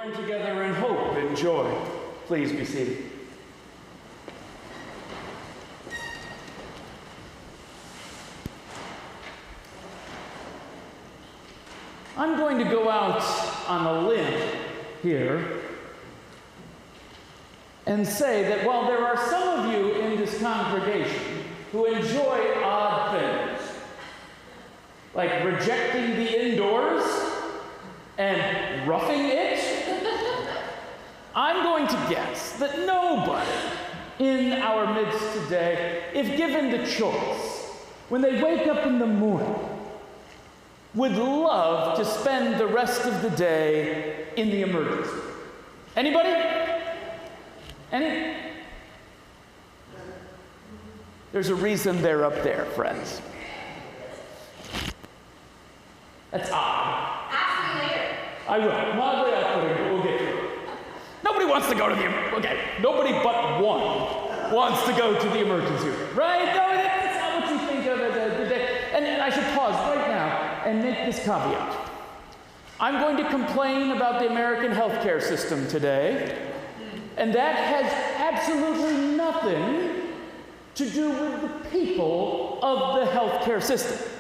join together in hope and joy. Please be seated. I'm going to go out on a limb here and say that while there are some of you in this congregation who enjoy odd things, like rejecting the indoors and roughing it, I'm going to guess that nobody in our midst today, if given the choice, when they wake up in the morning, would love to spend the rest of the day in the emergency room. Anybody? Any? There's a reason they're up there, friends. That's odd. Ask me later. I will. Not way I put it, but we'll get to it. Nobody wants to go to the nobody but one wants to go to the emergency room, right? No, that's not what you think of as a day. And I should pause right now and make this caveat. I'm going to complain about the American healthcare system today, and that has absolutely nothing to do with the people of the healthcare system.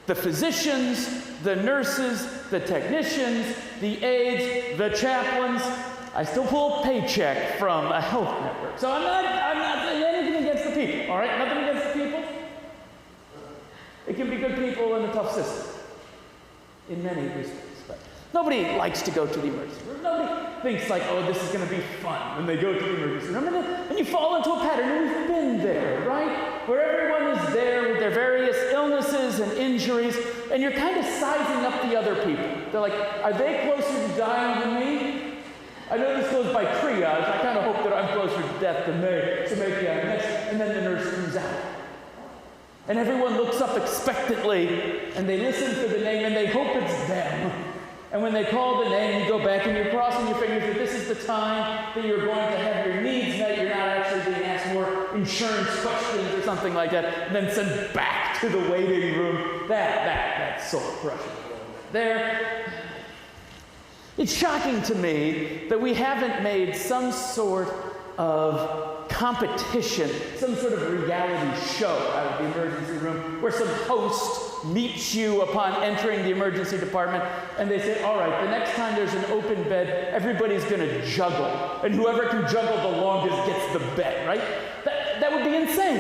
The physicians, the nurses, the technicians, the aides, the chaplains. I still pull a paycheck from a health network. So I'm not saying anything against the people, all right? Nothing against the people. They can be good people in a tough system in many respects. But nobody likes to go to the emergency room. Nobody thinks like, oh, this is going to be fun when they go to the emergency room. And you fall into a pattern, and we've been there, right? Where everyone is there with their various illnesses and injuries, and you're kind of sizing up the other people. They're like, are they closer to dying than me? I know this goes by triage. I kind of hope that I'm closer to death than they, so maybe I'm next. And then the nurse comes out. And everyone looks up expectantly, and they listen for the name, and they hope it's them. And when they call the name, you go back and you're crossing your fingers that this is the time that you're going to have your needs met. You're not actually being asked more insurance questions or something like that, and then sent back to the waiting room. That's soul crushing. There. It's shocking to me that we haven't made some sort of competition, some sort of reality show out of the emergency room where some host meets you upon entering the emergency department and they say, all right, the next time there's an open bed, everybody's going to juggle. And whoever can juggle the longest gets the bed, right? That would be insane.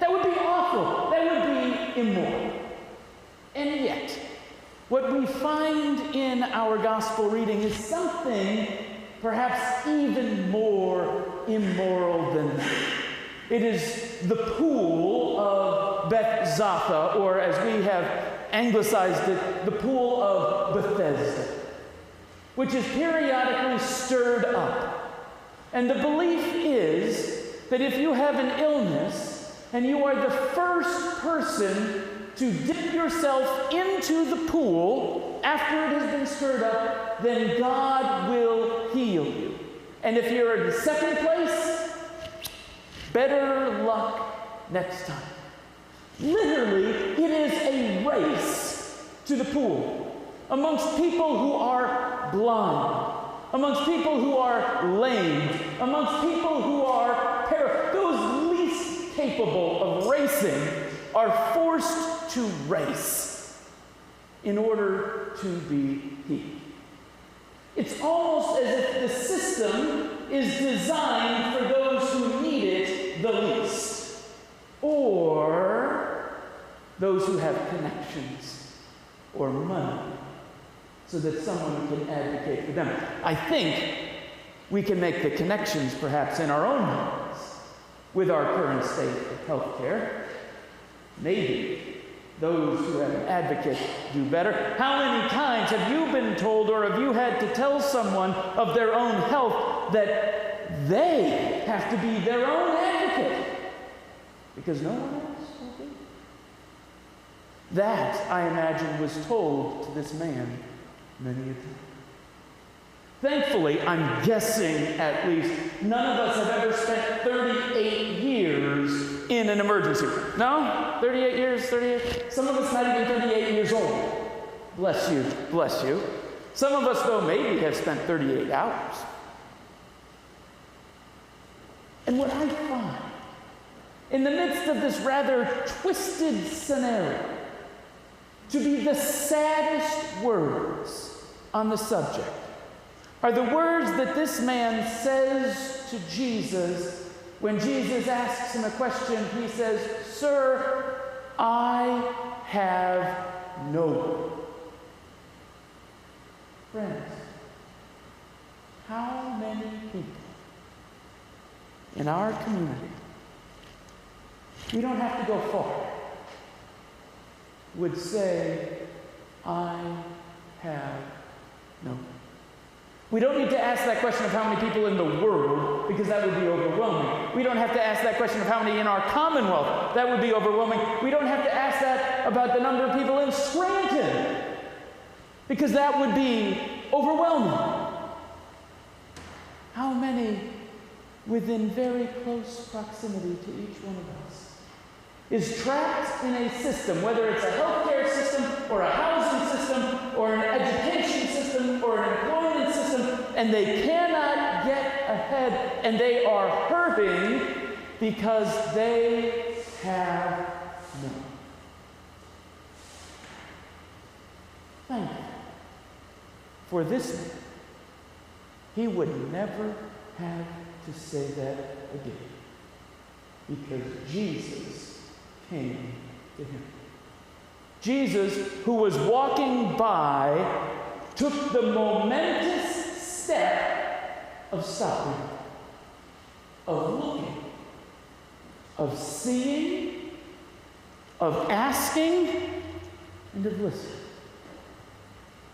That would be awful. That would be immoral. And yet, what we find in our gospel reading is something perhaps even more immoral than that. It is the pool of Bethzatha, or as we have anglicized it, the pool of Bethesda, which is periodically stirred up. And the belief is that if you have an illness and you are the first person to dip yourself into the pool after it has been stirred up, then God will heal you. And if you're in second place, better luck next time. Literally, it is a race to the pool amongst people who are blind, amongst people who are lame, amongst people who are paralyzed. Those least capable of racing are forced to race in order to be healed. It's almost as if the system is designed for those who need it the least, or those who have connections or money, so that someone can advocate for them. I think we can make the connections perhaps in our own minds with our current state of healthcare. Maybe those who have an advocate do better. How many times have you been told, or have you had to tell someone of their own health that they have to be their own advocate because no one else will be? That, I imagine, was told to this man many a time. Thankfully, I'm guessing at least, none of us have ever spent 38 years in an emergency room. No? 38 years, 38? Some of us not even 38 years old. Bless you, bless you. Some of us, though, maybe have spent 38 hours. And what I find, in the midst of this rather twisted scenario, to be the saddest words on the subject are the words that this man says to Jesus when Jesus asks him a question. He says, "Sir, I have no one." Friends, how many people in our community, we don't have to go far, would say, "I have no one"? We don't need to ask that question of how many people in the world, because that would be overwhelming. We don't have to ask that question of how many in our commonwealth. That would be overwhelming. We don't have to ask that about the number of people in Scranton, because that would be overwhelming. How many within very close proximity to each one of us is trapped in a system, whether it's a healthcare system or a housing system or an education system or an employment system, and they cannot get ahead, and they are hurting because they have no. Thank you. For this man, he would never have to say that again, because Jesus came to him. Jesus, who was walking by, took the momentous step of stopping, of looking, of seeing, of asking, and of listening.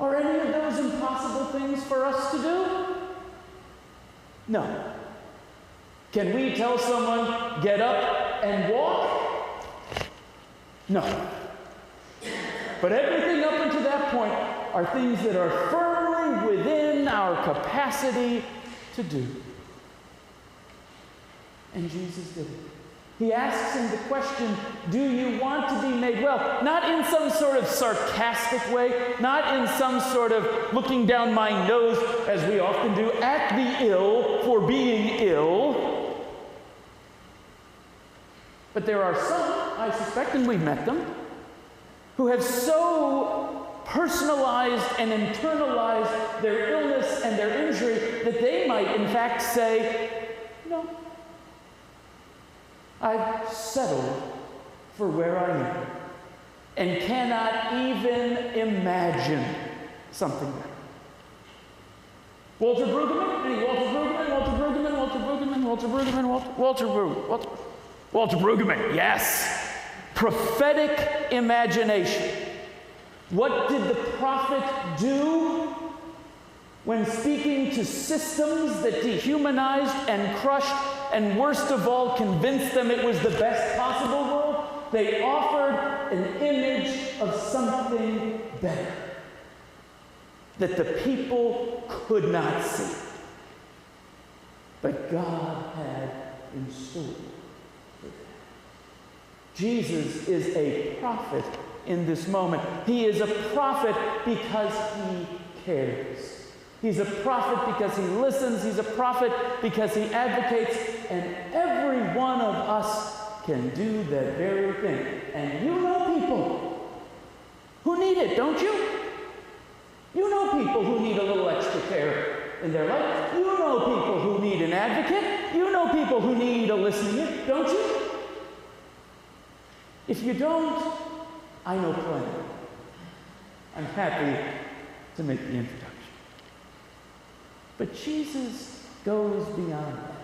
Are any of those impossible things for us to do? No. Can we tell someone, "Get up and walk"? No. But everything up until that point are things that are firmly within our capacity to do. And Jesus did it. He asks him the question, "Do you want to be made well?" Not in some sort of sarcastic way, not in some sort of looking down my nose, as we often do, at the ill for being ill. But there are some, I suspect, and we've met them, who have so personalized and internalized their illness and their injury that they might, in fact, say, "No. I've settled for where I am and cannot even imagine something better." Walter Brueggemann? Any Walter Brueggemann? Walter Brueggemann? Walter Brueggemann? Walter Brueggemann? Walter Brueggemann, yes. Prophetic imagination. What did the prophet do when speaking to systems that dehumanized and crushed and worst of all convinced them it was the best possible world? They offered an image of something better that the people could not see, but God had in store for them. Jesus is a prophet in this moment. He is a prophet because he cares. He's a prophet because he listens. He's a prophet because he advocates. And every one of us can do that very thing. And you know people who need it, don't you? You know people who need a little extra care in their life. You know people who need an advocate. You know people who need a listening ear, don't you? If you don't, I know plenty. I'm happy to make the introduction. But Jesus goes beyond that.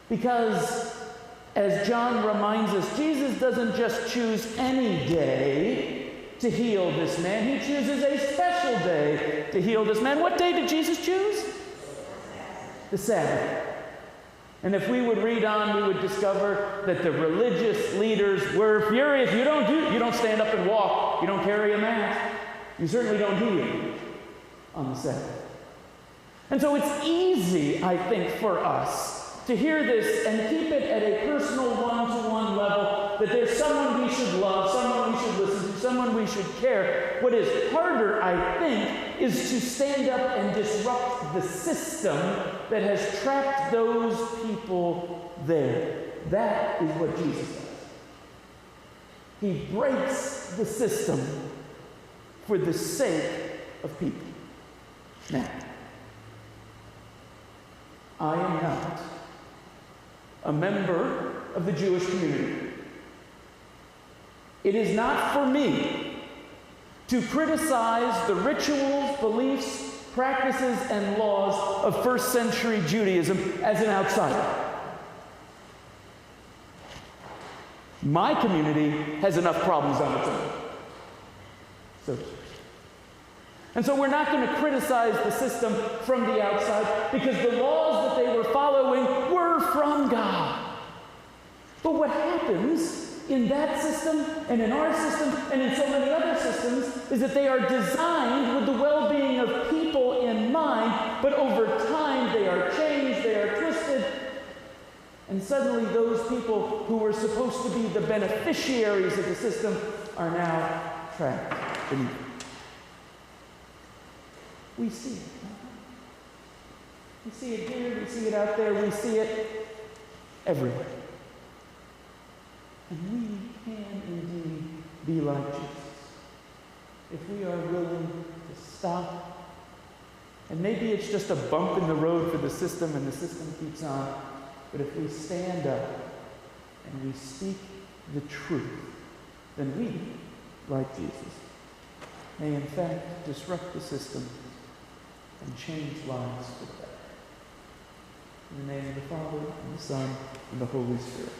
Because, as John reminds us, Jesus doesn't just choose any day to heal this man. He chooses a special day to heal this man. What day did Jesus choose? The Sabbath. And if we would read on, we would discover that the religious leaders were furious. You don't stand up and walk. You don't carry a mat. You certainly don't heal on the Sabbath. And so it's easy, I think, for us to hear this and keep it at a personal one-to-one level, that there's someone we should love, someone we should listen to, someone we should care. What is harder, I think, is to stand up and disrupt the system that has trapped those people there. That is what Jesus does. He breaks the system for the sake of people. Now, I am not a member of the Jewish community. It is not for me to criticize the rituals, beliefs, practices, and laws of first century Judaism as an outsider. My community has enough problems on its own. And so we're not going to criticize the system from the outside, because the laws that they were following were from God. But what happens in that system and in our system and in so many other systems is that they are designed with the well-being of people in mind, but over time they are changed, they are twisted, and suddenly those people who were supposed to be the beneficiaries of the system are now trapped beneath it. We see it. We see it here, we see it out there, we see it everywhere. And we can indeed be like Jesus if we are willing to stop. And maybe it's just a bump in the road for the system and the system keeps on. But if we stand up and we speak the truth, then we, like Jesus, may in fact disrupt the system and change lives for the better. In the name of the Father, and the Son, and the Holy Spirit.